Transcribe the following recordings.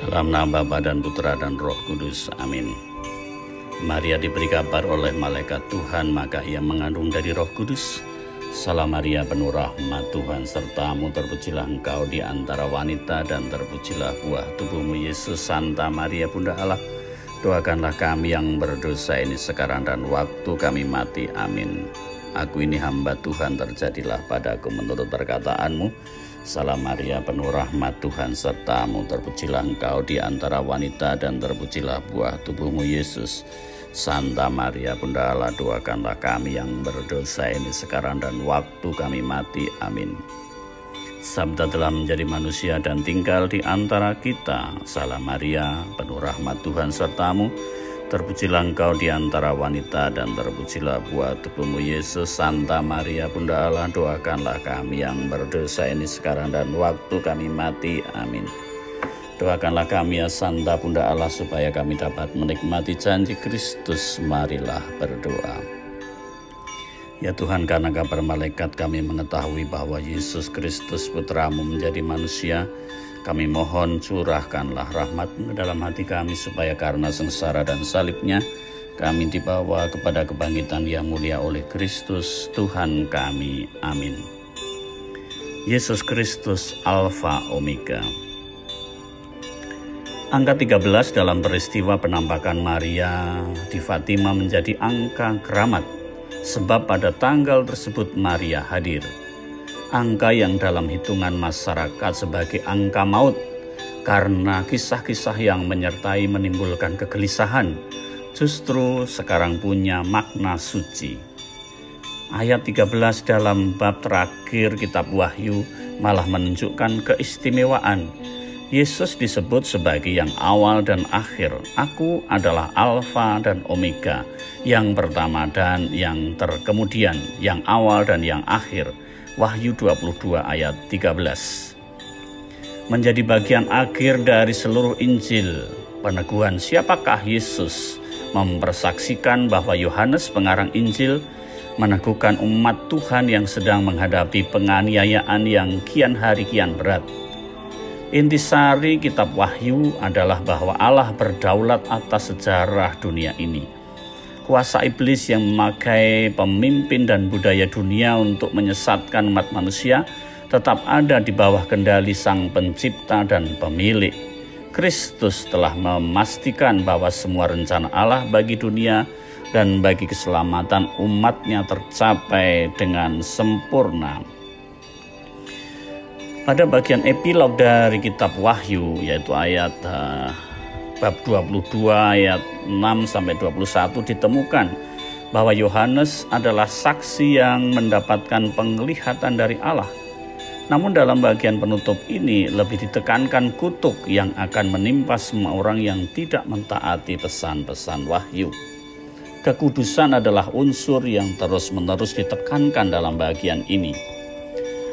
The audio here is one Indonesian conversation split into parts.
Dalam nama Bapa dan Putra dan Roh Kudus. Amin. Maria diberi kabar oleh malaikat Tuhan, maka ia mengandung dari Roh Kudus. Salam Maria, penuh rahmat, Tuhan sertamu, terpujilah engkau di antara wanita dan terpujilah buah tubuhmu Yesus. Santa Maria Bunda Allah, doakanlah kami yang berdosa ini sekarang dan waktu kami mati. Amin. Aku ini hamba Tuhan, terjadilah padaku menurut perkataanmu. Salam Maria, penuh rahmat, Tuhan sertamu, terpujilah engkau di antara wanita dan terpujilah buah tubuhmu Yesus. Santa Maria Bunda Allah, doakanlah kami yang berdosa ini sekarang dan waktu kami mati. Amin. Sabda telah menjadi manusia dan tinggal di antara kita. Salam Maria, penuh rahmat, Tuhan sertamu, terpujilah engkau di antara wanita dan terpujilah buah tubuhmu Yesus. Santa Maria Bunda Allah, doakanlah kami yang berdosa ini sekarang dan waktu kami mati. Amin. Doakanlah kami ya Santa Bunda Allah, supaya kami dapat menikmati janji Kristus. Marilah berdoa. Ya Tuhan, karena kabar malaikat kami mengetahui bahwa Yesus Kristus Putramu menjadi manusia. Kami mohon curahkanlah rahmat-Mu dalam hati kami, supaya karena sengsara dan salibnya kami dibawa kepada kebangkitan yang mulia oleh Kristus Tuhan kami. Amin. Yesus Kristus Alfa Omega. Angka 13 dalam peristiwa penampakan Maria di Fatima menjadi angka keramat, sebab pada tanggal tersebut Maria hadir. Angka yang dalam hitungan masyarakat sebagai angka maut, karena kisah-kisah yang menyertai menimbulkan kegelisahan, justru sekarang punya makna suci. Ayat 13 dalam bab terakhir kitab Wahyu malah menunjukkan keistimewaan. Yesus disebut sebagai yang awal dan akhir. Aku adalah Alfa dan Omega, yang pertama dan yang terkemudian, yang awal dan yang akhir. Wahyu 22 ayat 13. Menjadi bagian akhir dari seluruh Injil, peneguhan siapakah Yesus mempersaksikan bahwa Yohanes pengarang Injil meneguhkan umat Tuhan yang sedang menghadapi penganiayaan yang kian hari kian berat. Intisari kitab Wahyu adalah bahwa Allah berdaulat atas sejarah dunia ini. Kuasa iblis yang memakai pemimpin dan budaya dunia untuk menyesatkan umat manusia tetap ada di bawah kendali Sang Pencipta dan Pemilik. Kristus telah memastikan bahwa semua rencana Allah bagi dunia dan bagi keselamatan umatnya tercapai dengan sempurna. Pada bagian epilog dari kitab Wahyu, yaitu ayat bab 22 ayat 6-21, ditemukan bahwa Yohanes adalah saksi yang mendapatkan penglihatan dari Allah. Namun dalam bagian penutup ini lebih ditekankan kutuk yang akan menimpa semua orang yang tidak mentaati pesan-pesan Wahyu. Kekudusan adalah unsur yang terus-menerus ditekankan dalam bagian ini.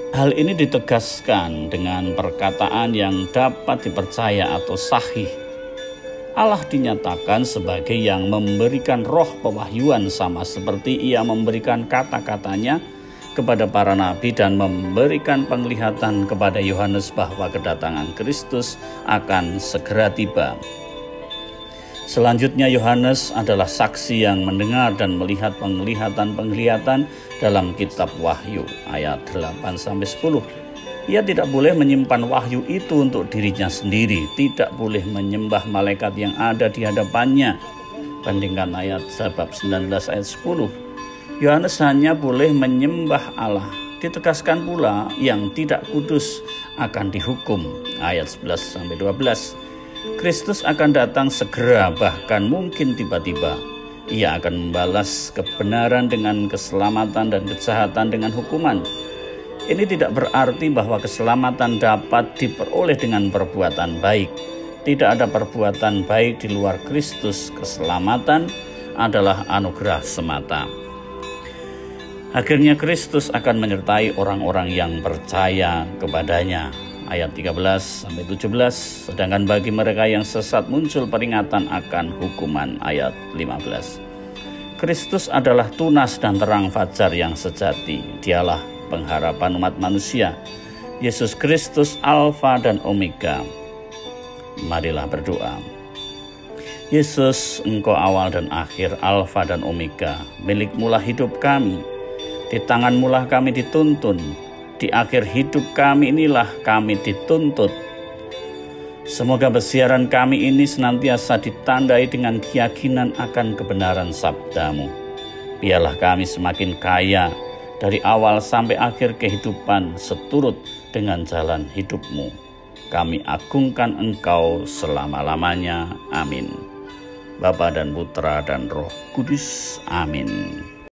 Hal ini ditegaskan dengan perkataan yang dapat dipercaya atau sahih. Allah dinyatakan sebagai yang memberikan roh pewahyuan, sama seperti ia memberikan kata-katanya kepada para nabi dan memberikan penglihatan kepada Yohanes bahwa kedatangan Kristus akan segera tiba. Selanjutnya Yohanes adalah saksi yang mendengar dan melihat penglihatan-penglihatan dalam kitab Wahyu ayat 8-10. Ia tidak boleh menyimpan wahyu itu untuk dirinya sendiri, tidak boleh menyembah malaikat yang ada di hadapannya. Bandingkan ayat bab 19 ayat 10. Yohanes hanya boleh menyembah Allah. Ditegaskan pula yang tidak kudus akan dihukum. Ayat 11-12. Kristus akan datang segera, bahkan mungkin tiba-tiba. Ia akan membalas kebenaran dengan keselamatan dan kejahatan dengan hukuman. Ini tidak berarti bahwa keselamatan dapat diperoleh dengan perbuatan baik. Tidak ada perbuatan baik di luar Kristus. Keselamatan adalah anugerah semata. Akhirnya Kristus akan menyertai orang-orang yang percaya kepadanya. Ayat 13-17. Sedangkan bagi mereka yang sesat muncul peringatan akan hukuman. Ayat 15. Kristus adalah tunas dan terang fajar yang sejati. Dialah pengharapan umat manusia. Yesus Kristus Alfa dan Omega. Marilah berdoa. Yesus, Engkau awal dan akhir, Alfa dan Omega, milik-Mulah hidup kami. Di tangan-Mulah kami dituntun, di akhir hidup kami inilah kami dituntut. Semoga persiaran kami ini senantiasa ditandai dengan keyakinan akan kebenaran sabda-Mu. Biarlah kami semakin kaya dari awal sampai akhir kehidupan seturut dengan jalan hidup-Mu. Kami agungkan Engkau selama-lamanya. Amin. Bapa dan Putra dan Roh Kudus. Amin.